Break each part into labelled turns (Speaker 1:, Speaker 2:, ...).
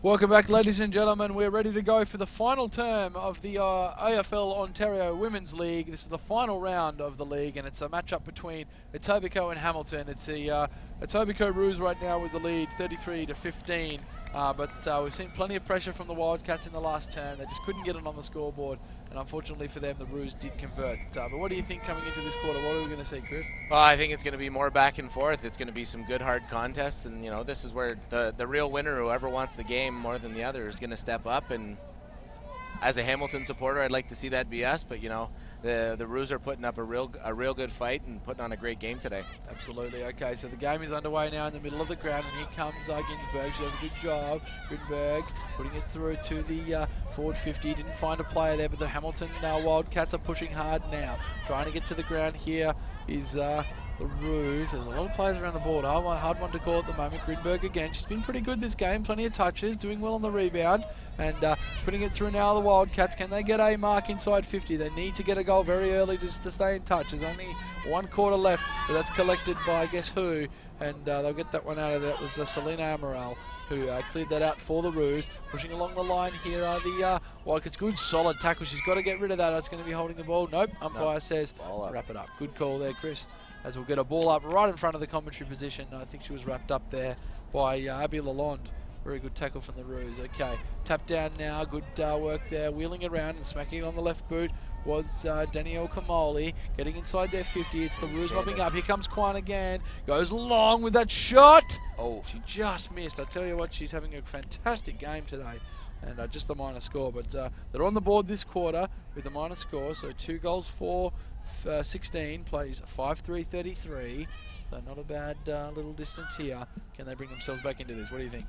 Speaker 1: Welcome back, ladies and gentlemen. We're ready to go for the final term of the AFL Ontario Women's League. This is the final round of the league, and it's a matchup between Etobicoke and Hamilton. It's the Etobicoke Roos right now with the lead, 33-15. But we've seen plenty of pressure from the Wildcats in the last term. They just couldn't get it on the scoreboard, and unfortunately for them, the Roos did convert. But what do you think coming into this quarter? What are we going to see, Chris?
Speaker 2: Well, I think it's going to be more back and forth. It's going to be some good, hard contests, and this is where the real winner, whoever wants the game more than the other, is going to step up. And as a Hamilton supporter, I'd like to see that be us. But the Roos are putting up a real good fight and putting on a great game today.
Speaker 1: Absolutely. Okay, so the game is underway now in the middle of the ground, and here comes Ginsberg. She does a good job. Grinberg putting it through to the forward 50. Didn't find a player there, but the Hamilton Wildcats are pushing hard now. Trying to get to the ground here is the Roos. There's a lot of players around the board. Hard one to call at the moment. Grinberg again. She's been pretty good this game. Plenty of touches. Doing well on the rebound. And putting it through now, the Wildcats. Can they get a mark inside 50? They need to get a goal very early just to stay in touch. There's only 1 quarter left, but that's collected by guess who? And they'll get that one out of there. That was Selena Amaral who cleared that out for the Roos. Pushing along the line here are the Wildcats. Good solid tackle. She's got to get rid of that. It's going to be holding the ball. Nope. Umpire says wrap it up. Good call there, Chris. As we'll get a ball up right in front of the commentary position. I think she was wrapped up there by Abby Lalonde. Very good tackle from the Roos. Okay, tap down now. Good work there. Wheeling around and smacking it on the left boot was Danielle Kamali. Getting inside their 50. It's the Roos mopping up. Here comes Kwan again. Goes long with that shot. Oh, she just missed. I tell you what, she's having a fantastic game today. And just the minor score. But they're on the board this quarter with a minor score. So 2 goals for 16. Plays 5-3-33. So not a bad little distance here. Can they bring themselves back into this? What do you think?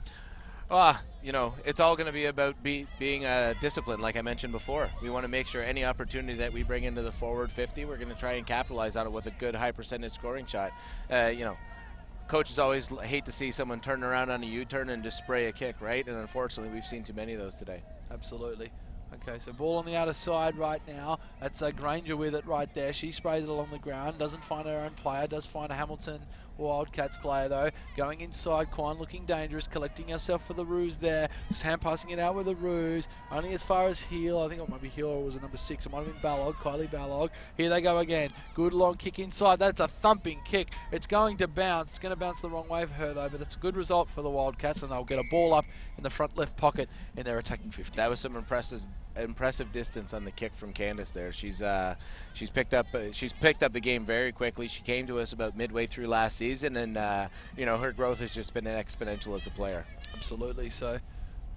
Speaker 2: It's all going to be about being disciplined, like I mentioned before. We want to make sure any opportunity that we bring into the forward 50, we're going to try and capitalize on it with a good high percentage scoring shot. Coaches always hate to see someone turn around on a U-turn and just spray a kick, right? And unfortunately, we've seen too many of those today.
Speaker 1: Absolutely. Okay, so ball on the outer side right now. That's Granger with it right there. She sprays it along the ground. Doesn't find her own player. Does find a Hamilton Wildcats player though. Going inside, Kwan looking dangerous. Collecting herself for the Roos there. Just hand passing it out with the Roos. Only as far as Heel. I think it might be Heel or was it number 6. It might have been Ballog. Kylie Ballog. Here they go again. Good long kick inside. That's a thumping kick. It's going to bounce. It's going to bounce the wrong way for her though. But that's a good result for the Wildcats, and they'll get a ball up in the front left pocket in their attacking 50.
Speaker 2: That was some impressive distance on the kick from Candace there. She's picked up the game very quickly. She came to us about midway through last season, and her growth has just been exponential as a player.
Speaker 1: Absolutely. So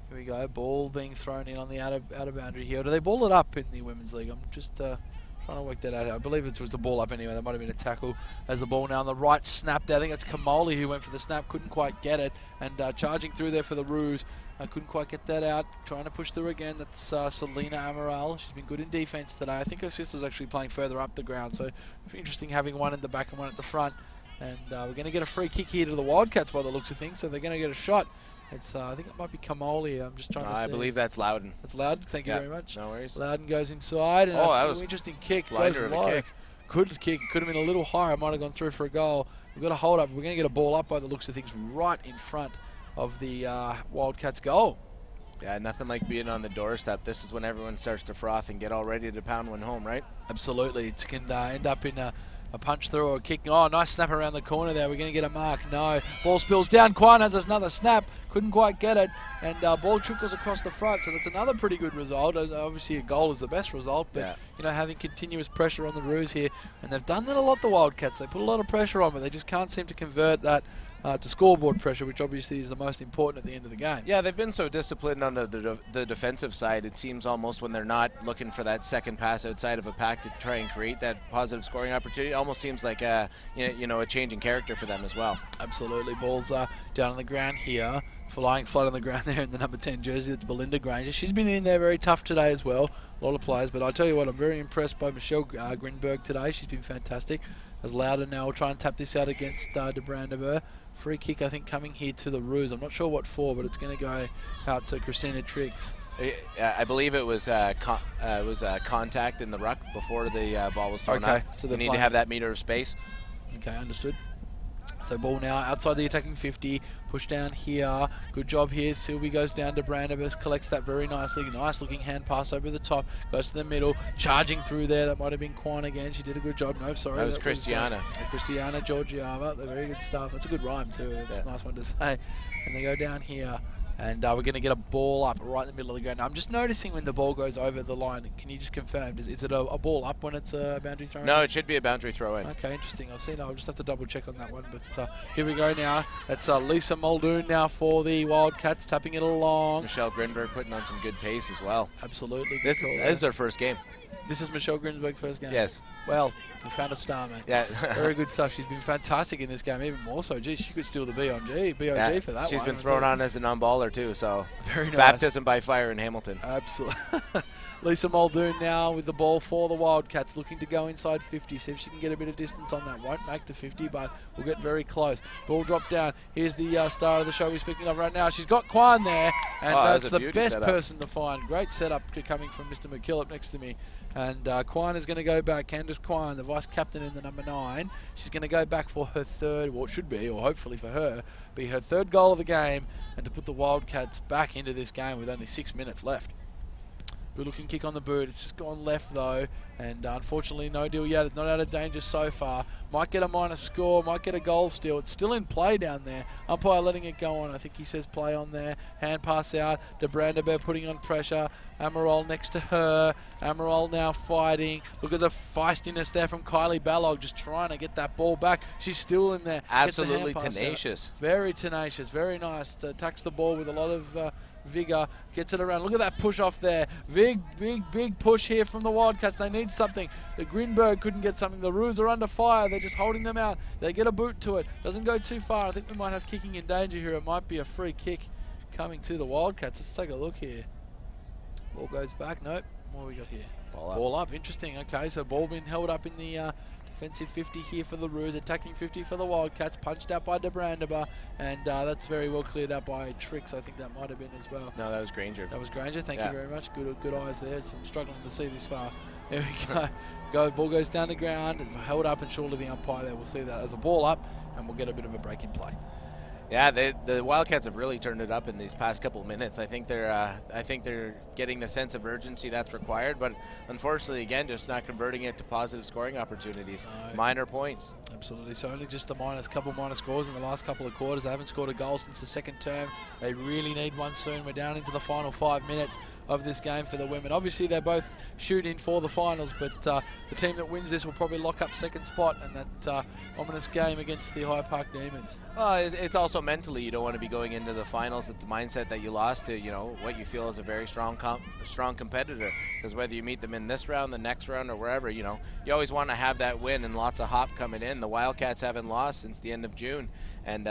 Speaker 1: here we go. Ball being thrown in on the outer boundary here. Do they ball it up in the women's league? I'm just trying to work that out. I believe it was the ball up anyway. That might have been a tackle. As the ball now on the right snap there. I think that's Kamali who went for the snap. Couldn't quite get it. And charging through there for the Roos. I couldn't quite get that out. Trying to push through again. That's Selena Amaral. She's been good in defense today. I think her sister's actually playing further up the ground. So interesting having one in the back and one at the front. And we're going to get a free kick here to the Wildcats by the looks of things. So they're going to get a shot. It's I think it might be Kamali. I'm just trying to see.
Speaker 2: I believe that's Loudon.
Speaker 1: That's Loudon. Thank you very much.
Speaker 2: No worries.
Speaker 1: Loudon goes inside. And
Speaker 2: that was
Speaker 1: an interesting kick.
Speaker 2: Blinder of a kick.
Speaker 1: Good kick. Could have been a little higher. Might have gone through for a goal. We've got a hold up. We're going to get a ball up by the looks of things right in front of the Wildcats goal.
Speaker 2: Yeah, nothing like being on the doorstep. This is when everyone starts to froth and get all ready to pound one home, right?
Speaker 1: Absolutely. It can end up in a punch through or a kick. Oh, nice snap around the corner there. We're going to get a mark. No. Ball spills down. Kwan has another snap. Couldn't quite get it. And ball trickles across the front. So that's another pretty good result. Obviously, a goal is the best result. But, having continuous pressure on the Roos here. And they've done that a lot, the Wildcats. They put a lot of pressure on, but they just can't seem to convert that to scoreboard pressure, which obviously is the most important at the end of the game. Yeah,
Speaker 2: they've been so disciplined on the defensive side. It seems almost when they're not looking for that second pass outside of a pack to try and create that positive scoring opportunity, it almost seems like a change in character for them as well.
Speaker 1: Absolutely. Balls down on the ground here. Flying flat on the ground there in the number 10 jersey. That's Belinda Granger. She's been in there very tough today as well. A lot of players. But I tell you what, I'm very impressed by Michelle Grinberg today. She's been fantastic. As Loudon now will try and tap this out against De Brandenburg. Free kick, I think, coming here to the Roos. I'm not sure what for, but it's going to go out to Christina Triggs.
Speaker 2: I believe it was contact in the ruck before the ball was thrown up.
Speaker 1: So
Speaker 2: they need to have that meter of space.
Speaker 1: Okay, understood. So ball now outside the attacking 50, push down here, good job here. Sylvie goes down to Brandibus, collects that very nicely, nice looking hand pass over the top, goes to the middle, charging through there, that might have been Quan again, she did a good job, no sorry.
Speaker 2: That was Christiana.
Speaker 1: Christiana Georgiava, they're very good stuff, that's a good rhyme too, that's a nice one to say. And they go down here. And we're going to get a ball up right in the middle of the ground. Now, I'm just noticing when the ball goes over the line, can you just confirm, is it a ball up when it's a boundary throw-in?
Speaker 2: No, it should be a boundary throw-in.
Speaker 1: Okay, interesting. I'll just have to double check on that one. But here we go now. That's Lisa Muldoon now for the Wildcats, tapping it along.
Speaker 2: Michelle Grinberg putting on some good pace as well.
Speaker 1: Absolutely.
Speaker 2: This is their first game.
Speaker 1: This is Michelle Grinberg's first game?
Speaker 2: Yes.
Speaker 1: Well, we found a star, mate.
Speaker 2: Yeah.
Speaker 1: Very good stuff. She's been fantastic in this game, even more so. Geez, she could steal the BOG yeah, for that one.
Speaker 2: She's been thrown on as a non-baller too, so
Speaker 1: very nice.
Speaker 2: Baptism by fire in Hamilton.
Speaker 1: Absolutely. Lisa Muldoon now with the ball for the Wildcats, looking to go inside 50. See if she can get a bit of distance on that. Won't make the 50, but we'll get very close. Ball dropped down. Here's the star of the show we're speaking of right now. She's got Quan there, and that's the best person to find. Great setup coming from Mr. McKillop next to me. And Quan is going to go back. Candice Quan, the vice captain in the number 9. She's going to go back for her third, well, it should be, or hopefully for her, be her third goal of the game, and to put the Wildcats back into this game with only 6 minutes left. Good looking kick on the boot. It's just gone left though, and unfortunately no deal yet. It's not out of danger so far. Might get a minus score, might get a goal still. It's still in play down there. Umpire letting it go on. I think he says play on there. Hand pass out. De Brandenburg putting on pressure. Amaral next to her. Amaral now fighting. Look at the feistiness there from Kylie Ballog, just trying to get that ball back. She's still in there.
Speaker 2: Absolutely tenacious.
Speaker 1: Very tenacious. Very nice. Attacks the ball with a lot of vigor, gets it around. Look at that push off there. Big push here from the Wildcats. They need something. The Grinberg couldn't get something. The Roos are under fire. They're just holding them out. They get a boot to it. Doesn't go too far. I think we might have kicking in danger here. It might be a free kick coming to the Wildcats. Let's take a look here. Ball goes back. Nope. What have we got here? Ball up. Interesting. Okay, so ball being held up in the defensive 50 here for the Roos, attacking 50 for the Wildcats, punched out by De Brandenburg, and that's very well cleared out by Trix. I think that might have been as well.
Speaker 2: No, that was Granger.
Speaker 1: That was Granger, thank you very much. Good eyes there. So I'm struggling to see this far. There we go. Ball goes down the ground, it's held up, and surely the umpire there will see that as a ball up, and we'll get a bit of a break in play.
Speaker 2: Yeah, the Wildcats have really turned it up in these past couple of minutes. I think they're getting the sense of urgency that's required, but unfortunately, again, just not converting it to positive scoring opportunities. No. Minor points.
Speaker 1: Absolutely. So only just a couple minor scores in the last couple of quarters. They haven't scored a goal since the second term. They really need one soon. We're down into the final 5 minutes of this game for the women. Obviously, they're both shooting for the finals, but the team that wins this will probably lock up second spot in that ominous game against the High Park Demons.
Speaker 2: It's also mentally, you don't want to be going into the finals with the mindset that you lost to, what you feel is a very strong competitor. Because whether you meet them in this round, the next round, or wherever, you always want to have that win and lots of hop coming in. The Wildcats haven't lost since the end of June, and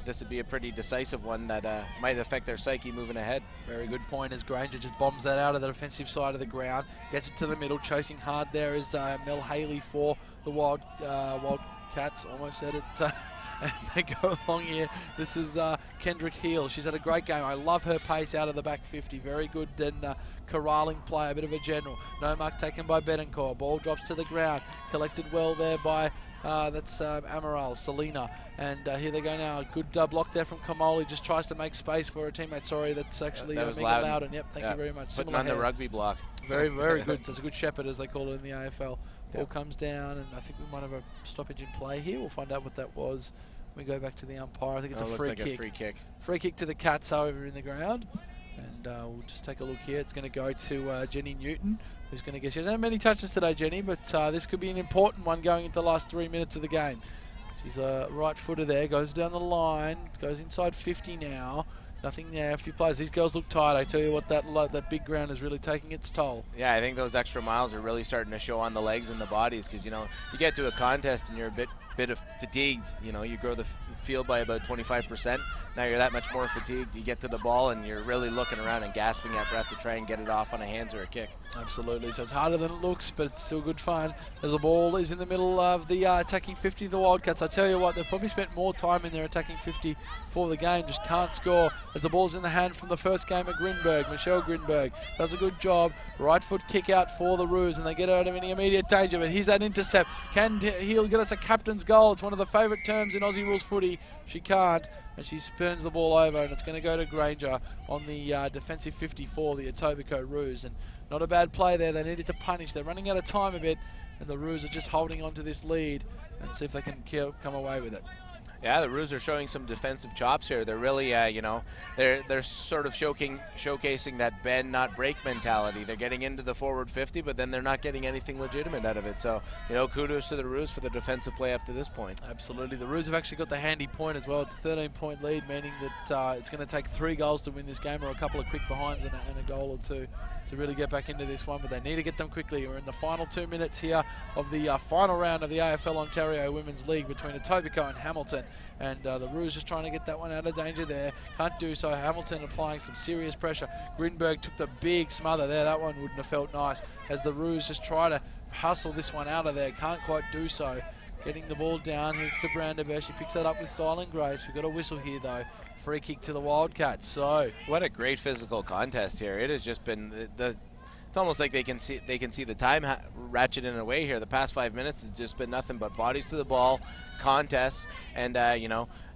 Speaker 2: this would be a pretty decisive one that might affect their psyche moving ahead.
Speaker 1: Very good point as Granger just bombs that out of the defensive side of the ground, gets it to the middle, chasing hard there is Mel Haley for the Wildcats. Almost said it. And they go along here. This is Kendrick Heel. She's had a great game. I love her pace out of the back 50. Very good and corralling play, a bit of a general. No mark taken by Betancourt. Ball drops to the ground. Collected well there by that's Amaral, Selena. And here they go now. Good block there from Kamoli. Just tries to make space for a teammate. Sorry, that's actually
Speaker 2: that was
Speaker 1: Megan Loudon. Yep, thank you very much.
Speaker 2: Putting on the rugby block.
Speaker 1: Very good. So it's a good shepherd, as they call it in the AFL. Ball comes down, and I think we might have a stoppage in play here. We'll find out what that was. We go back to the umpire. I think it's a free kick.
Speaker 2: A free kick.
Speaker 1: Free kick to the Cats over in the ground. And we'll just take a look here. It's going to go to Jenny Newton, who's going to get... She hasn't had many touches today, Jenny, but this could be an important one going into the last 3 minutes of the game. She's a right footer there, goes down the line, goes inside 50 now. Nothing there. A few players. These girls look tired. I tell you what, that big ground is really taking its toll.
Speaker 2: Yeah, I think those extra miles are really starting to show on the legs and the bodies, because you get to a contest and you're a bit of fatigued. You grow the field by about 25%. Now you're that much more fatigued. You get to the ball and you're really looking around and gasping at breath to try and get it off on a hands or a kick.
Speaker 1: Absolutely. So it's harder than it looks, but it's still good fun as the ball is in the middle of the attacking 50 of the Wildcats. I tell you what, they've probably spent more time in their attacking 50 for the game, just can't score as the ball's in the hand from the first game of Grinberg. Michelle Grinberg does a good job. Right foot kick out for the Roos, and they get out of any immediate danger, but here's that intercept. Can Heel get us a captain's towards goal. It's one of the favourite terms in Aussie rules footy. She can't, and she spins the ball over, and it's going to go to Granger on the defensive 54, the Etobicoke Roos. And not a bad play there. They needed to punish. They're running out of time a bit, and the Roos are just holding on to this lead and see if they can come away with it.
Speaker 2: Yeah, the Roos are showing some defensive chops here. They're really, they're sort of showcasing that bend, not break mentality. They're getting into the forward 50, but then they're not getting anything legitimate out of it. So, kudos to the Roos for the defensive play up to this point.
Speaker 1: Absolutely. The Roos have actually got the handy point as well. It's a 13-point lead, meaning that it's going to take 3 goals to win this game, or a couple of quick behinds and a goal or two to really get back into this one, but they need to get them quickly. We're in the final 2 minutes here of the final round of the AFL Ontario Women's League between Etobicoke and Hamilton, and the Roos just trying to get that one out of danger there. Can't do so. Hamilton applying some serious pressure. Grinberg took the big smother there. That one wouldn't have felt nice as the Roos just try to hustle this one out of there. Can't quite do so. Getting the ball down. Here's to Brandenburg. She picks that up with style and grace. We've got a whistle here though. Free kick to the Wildcats. So
Speaker 2: what a great physical contest here. It has just been it's almost like they can see the time ratcheting away here. The past 5 minutes has just been nothing but bodies to the ball, contests, and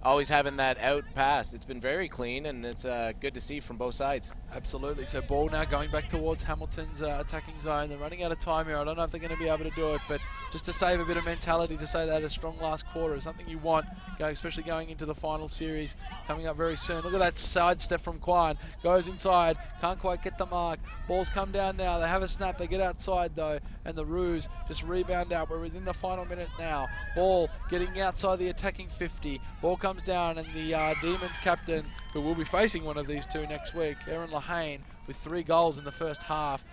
Speaker 2: always having that out pass. It's been very clean, and it's good to see from both sides.
Speaker 1: Absolutely. So ball now going back towards Hamilton's attacking zone. They're running out of time here. I don't know if they're going to be able to do it, but just to save a bit of mentality, to say that a strong last quarter is something you want, especially going into the final series coming up very soon. Look at that side step from Quine. Goes inside, can't quite get the mark. Ball's come down now. They have a snap. They get outside though, and the Roos just rebound out. We're within the final minute now. Ball getting outside the attacking 50. Ball comes down, and the Demons captain, who will be facing one of these two next week, Erin Lahane, with 3 goals in the first half,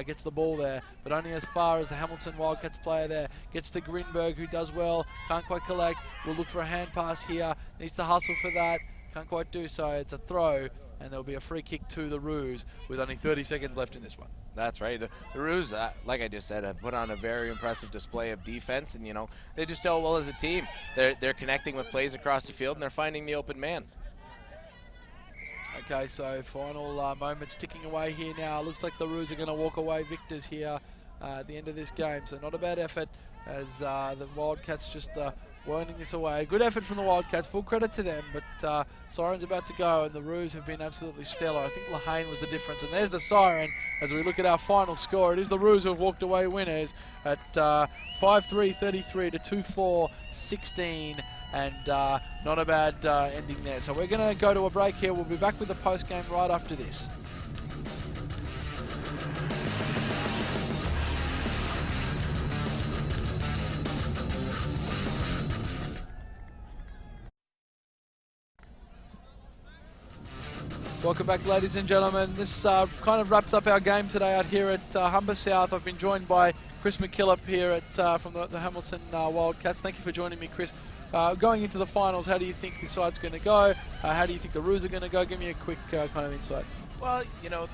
Speaker 1: gets the ball there, but only as far as the Hamilton Wildcats player there. Gets to Grinberg, who does well, can't quite collect. We'll look for a hand pass here. Needs to hustle for that. Can't quite do so. It's a throw, and there'll be a free kick to the Roos with only 30 seconds left in this one.
Speaker 2: That's right. The Roos, like I just said, have put on a very impressive display of defense, and they just do well as a team. They're connecting with plays across the field, and they're finding the open man.
Speaker 1: Okay, so final moments ticking away here now. Looks like the Roos are going to walk away victors here at the end of this game. So not a bad effort as the Wildcats just whirling this away. Good effort from the Wildcats, full credit to them, but siren's about to go, and the Roos have been absolutely stellar. I think Lahane was the difference, and there's the siren as we look at our final score. It is the Roos who have walked away winners at 5-3-33 to 2-4-16, and not a bad ending there. So we're going to go to a break here. We'll be back with the post-game right after this. Welcome back, ladies and gentlemen. This kind of wraps up our game today out here at Humber South. I've been joined by Chris McKillop here at from the Hamilton Wildcats. Thank you for joining me, Chris. Going into the finals, how do you think this side's going to go? How do you think the Roos are going to go? Give me a quick kind of insight.
Speaker 2: Well,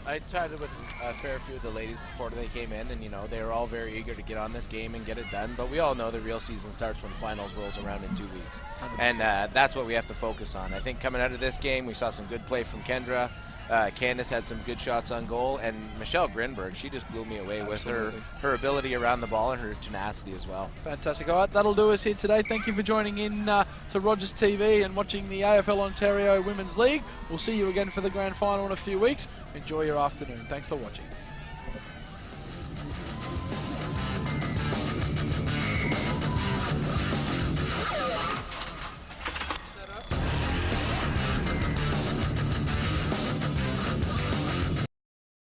Speaker 2: I chatted with a fair few of the ladies before they came in, and, they were all very eager to get on this game and get it done. But we all know the real season starts when finals rolls around in 2 weeks. 100%. And that's what we have to focus on. I think coming out of this game, we saw some good play from Kendra. Candace had some good shots on goal, and Michelle Grinberg, she just blew me away. Absolutely. With her ability around the ball and her tenacity as well. Fantastic.
Speaker 1: All right, that'll do us here today. Thank you for joining in to Rogers TV and watching the AFL Ontario Women's League. We'll see you again for the grand final in a few weeks. Enjoy your afternoon. Thanks for watching.